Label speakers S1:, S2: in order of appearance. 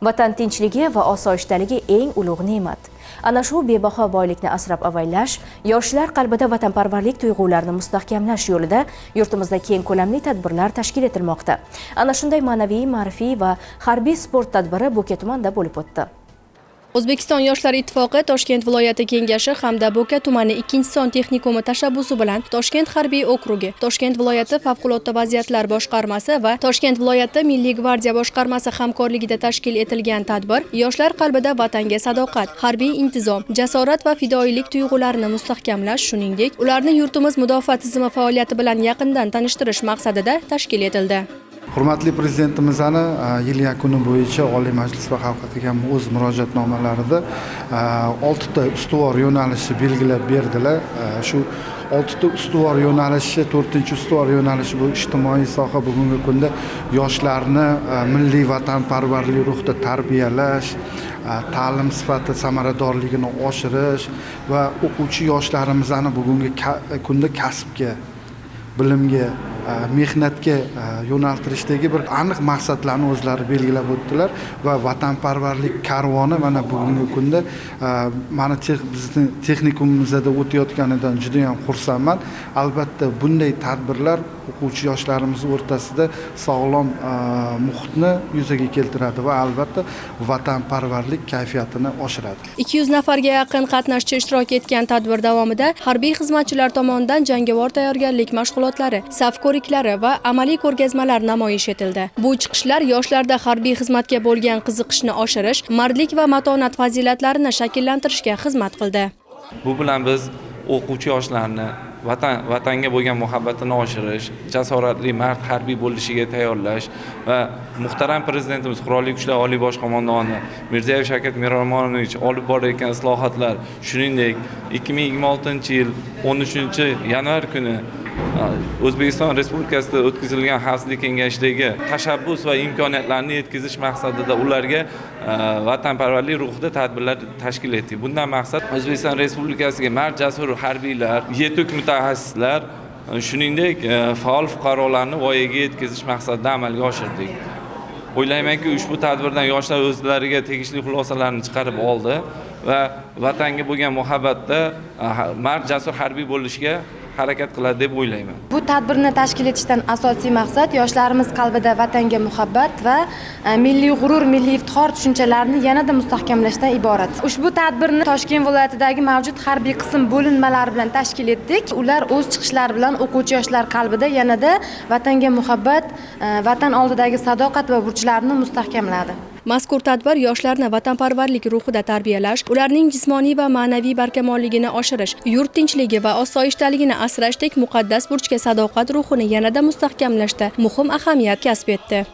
S1: Vatan tinchligi va osoyishtaligi eng ulug' ne'mat. Ana shu bebaho boylikni asrab-avaylash, yoshlar qalbida vatanparvarlik tuyg'ularini mustahkamlash yo'lida yurtimizda keng ko'lamli tadbirlar tashkil etilmoqda. Ana shunday ma'naviy, ma'rifiy va harbiy sport tadbiri Bo'ka tumanida bo'lib o'tdi. O'zbekiston Yoshlar ittifoqi Toshkent viloyati kengashi hamda Bo'ka tumani 2-son texnikumi tashabbusi bilan Toshkent harbiy okrugi, Toshkent viloyati favqulodda vaziyatlar boshqarmasi va Toshkent viloyati Milliy gvardiya boshqarmasi hamkorligida tashkil etilgan tadbir yoshlar qalbida vatanga sadoqat, harbiy intizom, jasorat va fidoyilik tuyg'ularini mustahkamlash, shuningdek, ularni yurtimiz mudofaa tizimi faoliyati bilan yaqindan tanishtirish maqsadida tashkil etildi.
S2: Hurmatli Prezidentimizning yil yakuni bo'yicha Oliy Majlis va xalqqa qilgan o'z murojaatnomalarida 6 ta ustuvor yo'nalishni belgilab berdilar. Shu 6 ta ustuvor yo'nalishi, 4-ustuvor yo'nalishi bu ijtimoiy soha, bugungi kunda yoshlarni milliy vatanparvarlik ruhida tarbiyalash, ta'lim sifati samaradorligini oshirish va o'quvchi yoshlarimizni bugungi kunda kasbga, bilimga, mehnatga yo'naltirishdagi bir aniq maqsadlarni o'zlari belgilab o'tdilar va vatanparvarlik karvoni mana bugungi kunda mana bizning texnikumimizda o'tayotganidan juda ham xursandman. Albatta bunday tadbirlar o'quvchi yoshlarimiz o'rtasida sog'lom muhitni yuzaga keltiradi va albatta vatanparvarlik kayfiyatini oshiradi.
S1: 200 nafarga yaqin qatnashchi ishtirok etgan tadbir davomida harbiy xizmatchilar tomonidan jangovar tayyorgarlik mashg'ulotlari, saf ko'riklari va amaliy ko'rgazmalar namoyish etildi. Bu chiqishlar yoshlarda harbiy xizmatga bo'lgan qiziqishni oshirish, mardlik va matonat fazilatlarini shakllantirishga xizmat qildi.
S3: Bu bilan biz o'quvchi yoshlarni vatanga bo'lgan muhabbatini oshirish, jasoratli mard harbiy bo'lishiga tayyorlash va muhtaram Prezidentimiz Qurolli Kuchlar Oliy bosh qo'mondoni Mirziyoyev Shavkat Miromonovich olib borayotgan islohotlar, shuningdek 2026-yil 13-yanvar kuni O'zbekiston Respublikasida o'tkazilgan Xavfsizlik kengashidagi tashabbus va imkoniyatlarni yetkazish maqsadida ularga vatanparvarlik ruhida tadbirlar tashkil etdik. Bundan maqsad O'zbekiston Respublikasiga mard jasur harbiylar, yetuk mutaxassislar, shuningdek faol fuqarolarni voyaga yetkazish maqsadida amalga oshirdik. O'ylaymanki, ushbu tadbirdan yoshlar o'zlariga tegishli xulosalarni chiqarib oldi va vatanga bo'lgan muhabbatda mard jasur harbiy bo'lishga harakat qiladi deb o'ylayman.
S4: Bu tadbirni tashkil etishdan asosiy maqsad yoshlarimiz qalbida vatanga muhabbat va milliy g'urur, milliy iftixor tushunchalarini yanada mustahkamlashdan iborat. Ushbu tadbirni Toshkent viloyatidagi mavjud harbiy qism bo'linmalari bilan tashkil etdik. Ular o'z chiqishlari bilan o'quvchi yoshlar qalbida yanada vatanga muhabbat, vatan oldidagi sadoqat va burchlarini mustahkamladi. Mazkur tadbir yoshlarni vatanparvarlik ruhida tarbiyalash, ularning jismoniy va ma'naviy barkamolligini oshirish, yurt tinchligi va osoyishtaligini asrashdek muqaddas burchga sadoqat ruhini yanada mustahkamlashda muhim ahamiyat kasb etdi.